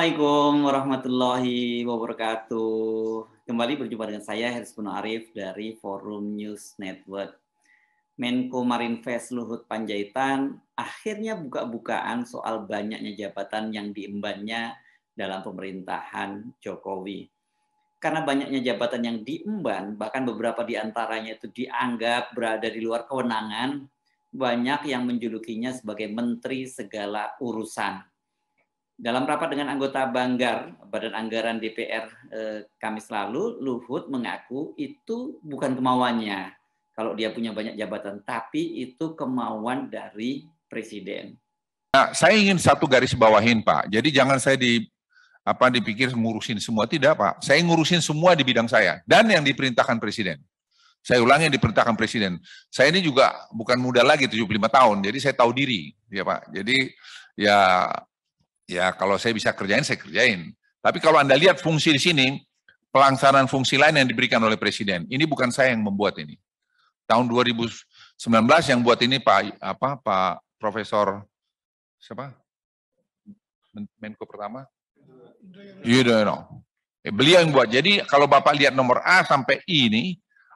Assalamualaikum warahmatullahi wabarakatuh. Kembali berjumpa dengan saya Herspono Arif dari Forum News Network. Menko Marinvest Luhut Panjaitan akhirnya buka-bukaan soal banyaknya jabatan yang diembannya dalam pemerintahan Jokowi. Karena banyaknya jabatan yang diemban, bahkan beberapa di antaranya itu dianggap berada di luar kewenangan, banyak yang menjulukinya sebagai menteri segala urusan. Dalam rapat dengan anggota Banggar, Badan Anggaran DPR Kamis lalu, Luhut mengaku itu bukan kemauannya kalau dia punya banyak jabatan, tapi itu kemauan dari Presiden. Nah, saya ingin satu garis bawahin, Pak. Jadi jangan saya dipikir ngurusin semua, tidak, Pak. Saya ngurusin semua di bidang saya dan yang diperintahkan Presiden. Saya ulangi yang diperintahkan Presiden. Saya ini juga bukan muda lagi, 75 tahun, jadi saya tahu diri, ya Pak. Jadi ya kalau saya bisa kerjain, saya kerjain. Tapi kalau Anda lihat fungsi di sini, pelaksanaan fungsi lain yang diberikan oleh Presiden. Ini bukan saya yang membuat ini. Tahun 2019 yang buat ini Pak Profesor siapa? Menko pertama? Yudhoyono. Beliau yang buat. Jadi kalau Bapak lihat nomor A sampai I ini,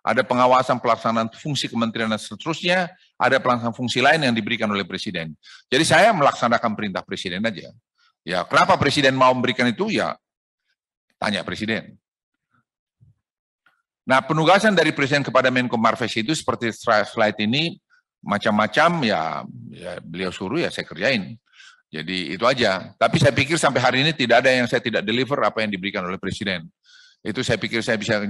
ada pengawasan pelaksanaan fungsi kementerian dan seterusnya, ada pelaksanaan fungsi lain yang diberikan oleh Presiden. Jadi saya melaksanakan perintah Presiden aja. Ya, kenapa Presiden mau memberikan itu? Ya, tanya Presiden. Nah, penugasan dari Presiden kepada Menko Marves itu seperti slide ini, macam-macam ya beliau suruh ya saya kerjain. Jadi itu aja. Tapi saya pikir sampai hari ini tidak ada yang saya tidak deliver apa yang diberikan oleh Presiden. Itu saya pikir saya bisa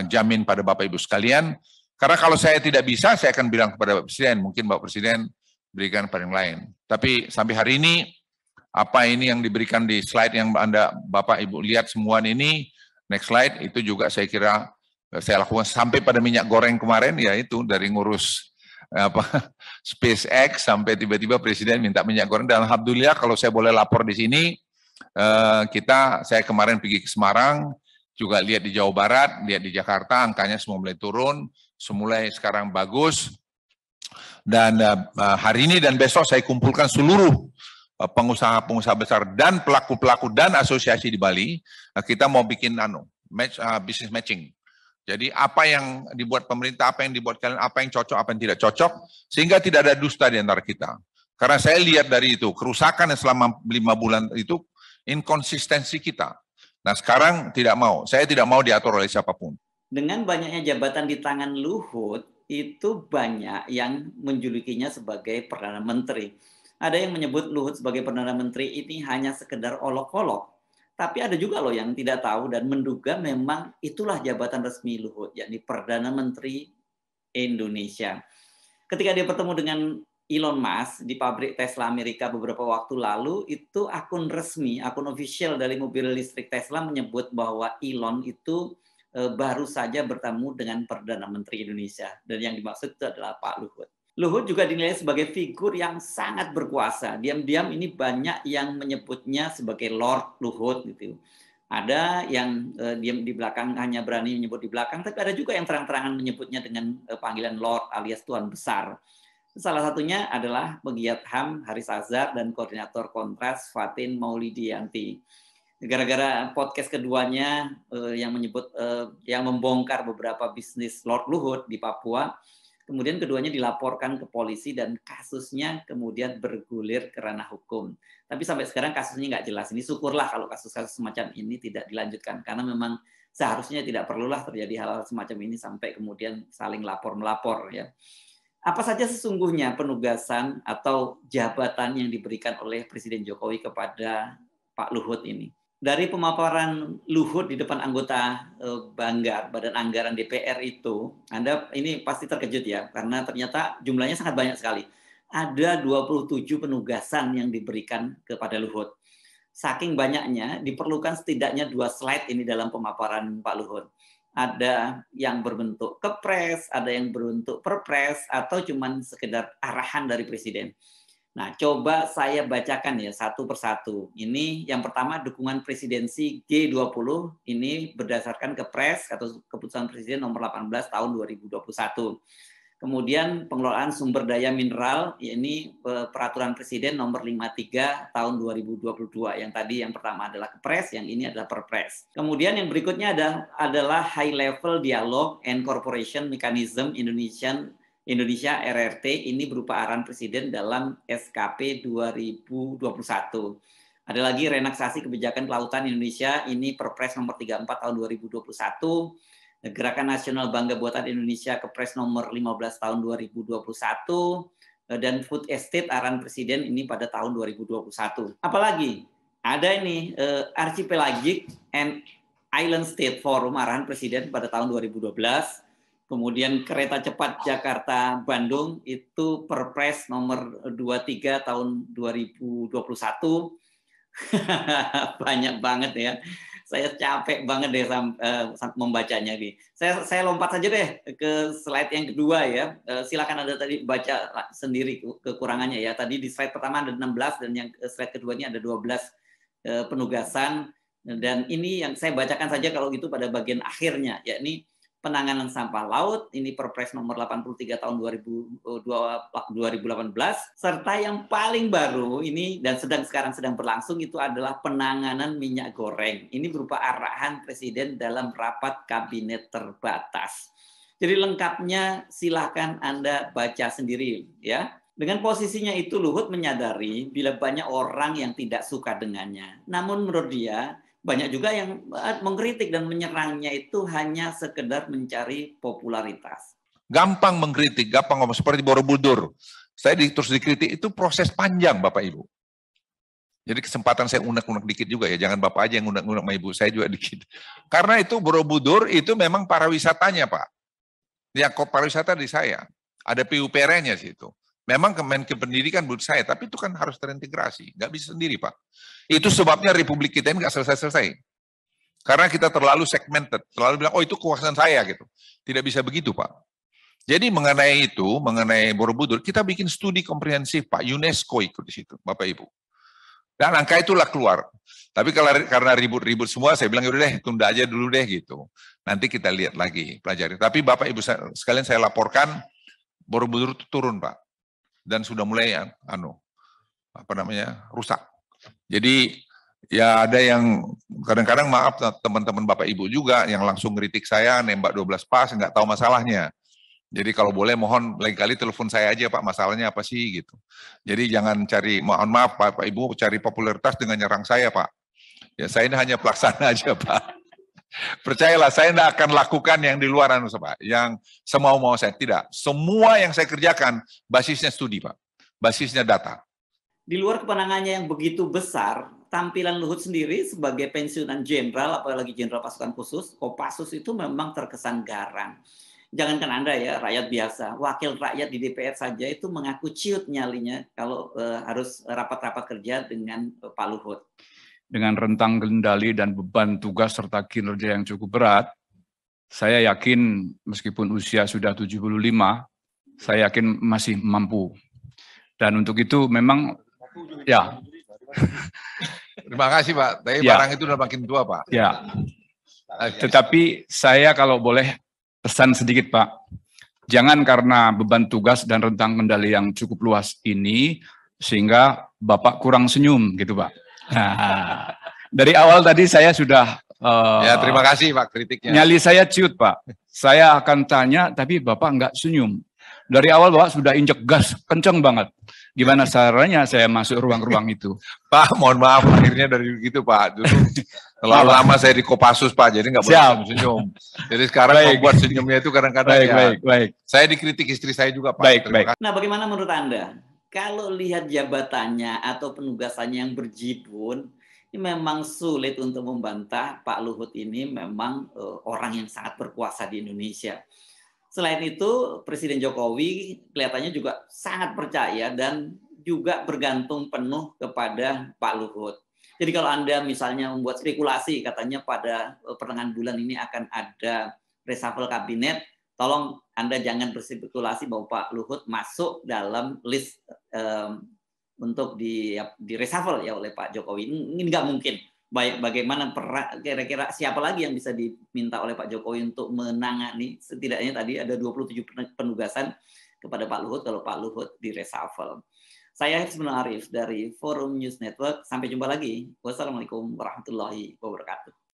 jamin pada Bapak Ibu sekalian. Karena kalau saya tidak bisa, saya akan bilang kepada Presiden. Mungkin Bapak Presiden berikan pada yang lain. Tapi sampai hari ini, apa ini yang diberikan di slide yang Bapak Ibu lihat semua ini, next slide, itu juga saya kira saya lakukan sampai pada minyak goreng kemarin, ya itu dari ngurus SpaceX sampai tiba-tiba Presiden minta minyak goreng. Dan alhamdulillah kalau saya boleh lapor di sini, saya kemarin pergi ke Semarang, juga lihat di Jawa Barat, lihat di Jakarta, angkanya semua mulai turun, semulai sekarang bagus. Dan hari ini dan besok saya kumpulkan seluruh pengusaha-pengusaha besar dan pelaku-pelaku dan asosiasi di Bali. Kita mau bikin business matching. Jadi apa yang dibuat pemerintah, apa yang dibuat kalian, apa yang cocok, apa yang tidak cocok, sehingga tidak ada dusta di antara kita. Karena saya lihat dari itu, kerusakan yang selama 5 bulan itu, inkonsistensi kita. Nah sekarang saya tidak mau diatur oleh siapapun. Dengan banyaknya jabatan di tangan Luhut, itu banyak yang menjulukinya sebagai Perdana Menteri. Ada yang menyebut Luhut sebagai Perdana Menteri ini hanya sekedar olok-olok. Tapi ada juga loh yang tidak tahu dan menduga memang itulah jabatan resmi Luhut, yakni Perdana Menteri Indonesia. Ketika dia bertemu dengan Elon Musk di pabrik Tesla Amerika beberapa waktu lalu, itu akun resmi, akun official dari mobil listrik Tesla menyebut bahwa Elon itu baru saja bertemu dengan Perdana Menteri Indonesia. Dan yang dimaksud itu adalah Pak Luhut. Luhut juga dinilai sebagai figur yang sangat berkuasa. Diam-diam ini banyak yang menyebutnya sebagai Lord Luhut gitu. Ada yang diam di belakang, hanya berani menyebut di belakang, tapi ada juga yang terang-terangan menyebutnya dengan panggilan Lord alias Tuan Besar. Salah satunya adalah pegiat HAM Haris Azhar dan koordinator Kontras Fatin Maulidiyanti. Gara-gara podcast keduanya yang membongkar beberapa bisnis Lord Luhut di Papua, kemudian keduanya dilaporkan ke polisi dan kasusnya kemudian bergulir ke ranah hukum. Tapi sampai sekarang kasusnya nggak jelas. Ini syukurlah kalau kasus-kasus semacam ini tidak dilanjutkan, karena memang seharusnya tidak perlulah terjadi hal-hal semacam ini sampai kemudian saling lapor-melapor ya. Apa saja sesungguhnya penugasan atau jabatan yang diberikan oleh Presiden Jokowi kepada Pak Luhut ini? Dari pemaparan Luhut di depan anggota Banggar, Badan Anggaran DPR itu, Anda ini pasti terkejut ya, karena ternyata jumlahnya sangat banyak sekali. Ada 27 penugasan yang diberikan kepada Luhut. Saking banyaknya, diperlukan setidaknya 2 slide ini dalam pemaparan Pak Luhut. Ada yang berbentuk kepres, ada yang berbentuk perpres, atau cuman sekedar arahan dari Presiden. Nah, coba saya bacakan ya satu persatu. Ini yang pertama, dukungan presidensi G20 ini berdasarkan Kepres atau Keputusan Presiden nomor 18 tahun 2021. Kemudian pengelolaan sumber daya mineral, ini peraturan Presiden nomor 53 tahun 2022. Yang tadi yang pertama adalah Kepres, yang ini adalah Perpres. Kemudian yang berikutnya adalah High Level Dialogue and Cooperation Mechanism Indonesia RRT, ini berupa arahan Presiden dalam SKP 2021. Ada lagi relaksasi kebijakan kelautan Indonesia, ini Perpres nomor 34 tahun 2021. Gerakan Nasional Bangga Buatan Indonesia Kepres nomor 15 tahun 2021, dan Food Estate arahan Presiden ini pada tahun 2021. Apalagi ada ini Archipelagic and Island State Forum arahan Presiden pada tahun 2012. Kemudian kereta cepat Jakarta Bandung itu Perpres nomor 23 tahun 2021. Banyak banget ya. Saya capek banget deh membacanya nih. Saya lompat saja deh ke slide yang kedua ya. Silakan Anda tadi baca sendiri kekurangannya ya. Tadi di slide pertama ada 16 dan yang slide kedua ini ada 12 penugasan. Dan ini yang saya bacakan saja kalau gitu pada bagian akhirnya, yakni penanganan sampah laut, ini Perpres nomor 83 tahun 2018, serta yang paling baru ini dan sekarang sedang berlangsung itu adalah penanganan minyak goreng. Ini berupa arahan Presiden dalam rapat kabinet terbatas. Jadi lengkapnya silahkan Anda baca sendiri ya. Dengan posisinya itu Luhut menyadari bila banyak orang yang tidak suka dengannya. Namun menurut dia banyak juga yang mengkritik dan menyerangnya itu hanya sekedar mencari popularitas. Gampang mengkritik, gampang ngomong seperti Borobudur. Saya terus dikritik, itu proses panjang Bapak Ibu. Jadi kesempatan saya unek-unek dikit juga ya, jangan Bapak aja yang unek-unek sama Ibu, saya juga dikit. Karena itu Borobudur itu memang pariwisatanya Pak. Yang pariwisata di saya, ada PUPR-nya situ. Memang Kemenke Pendidikan buat saya, tapi itu kan harus terintegrasi, nggak bisa sendiri Pak. Itu sebabnya Republik kita ini nggak selesai-selesai. Karena kita terlalu segmented, terlalu bilang, oh itu kekuasaan saya gitu. Tidak bisa begitu Pak. Jadi mengenai itu, mengenai Borobudur, kita bikin studi komprehensif Pak, UNESCO ikut di situ, Bapak Ibu. Dan angka itulah keluar. Tapi karena ribut-ribut semua, saya bilang yaudah deh, tunda aja dulu deh gitu. Nanti kita lihat lagi, pelajari. Tapi Bapak Ibu sekalian saya laporkan, Borobudur itu turun Pak. Dan sudah mulai rusak. Jadi ya ada yang kadang-kadang maaf teman-teman Bapak Ibu juga yang langsung ngeritik saya, nembak 12 pas, nggak tahu masalahnya. Jadi kalau boleh mohon lain kali telepon saya aja Pak, masalahnya apa sih gitu. Jadi jangan mohon maaf Bapak Ibu cari popularitas dengan nyerang saya Pak. Ya saya ini hanya pelaksana aja Pak. Percayalah saya tidak akan lakukan yang di luar Pak, yang semau-mau saya, tidak. Semua yang saya kerjakan basisnya studi Pak, basisnya data. Di luar kemenangannya yang begitu besar, tampilan Luhut sendiri sebagai pensiunan jenderal, apalagi jenderal pasukan khusus, Kopassus itu memang terkesan garang. Jangankan Anda ya, rakyat biasa, wakil rakyat di DPR saja itu mengaku ciut nyalinya kalau harus rapat-rapat kerja dengan Pak Luhut. Dengan rentang kendali dan beban tugas serta kinerja yang cukup berat, saya yakin meskipun usia sudah 75, saya yakin masih mampu. Dan untuk itu memang, ya. Terima kasih Pak, tapi ya. Barang itu udah makin tua Pak. Ya, tetapi saya kalau boleh pesan sedikit Pak, jangan karena beban tugas dan rentang kendali yang cukup luas ini, sehingga Bapak kurang senyum gitu Pak. Nah, dari awal tadi saya sudah ya terima kasih Pak kritiknya. Nyali saya ciut Pak. Saya akan tanya tapi Bapak enggak senyum. Dari awal Bapak sudah injek gas kenceng banget. Gimana caranya saya masuk ruang-ruang itu? Pak, mohon maaf akhirnya dari begitu Pak. Dulu terlalu lama saya di Kopassus Pak, jadi nggak boleh senyum. Jadi sekarang membuat senyumnya itu kadang-kadang baik. Saya dikritik istri saya juga Pak. Baik. Nah, bagaimana menurut Anda? Kalau lihat jabatannya atau penugasannya yang berjibun, ini memang sulit untuk membantah Pak Luhut ini memang orang yang sangat berkuasa di Indonesia. Selain itu, Presiden Jokowi kelihatannya juga sangat percaya dan juga bergantung penuh kepada Pak Luhut. Jadi kalau Anda misalnya membuat spekulasi, katanya pada pertengahan bulan ini akan ada reshuffle kabinet, tolong Anda jangan berspekulasi bahwa Pak Luhut masuk dalam list untuk di reshuffle ya oleh Pak Jokowi. Ini nggak mungkin. bagaimana kira-kira siapa lagi yang bisa diminta oleh Pak Jokowi untuk menangani, setidaknya tadi ada 27 penugasan kepada Pak Luhut kalau Pak Luhut di reshuffle. Saya Hifzul Arif dari Forum News Network. Sampai jumpa lagi. Wassalamualaikum warahmatullahi wabarakatuh.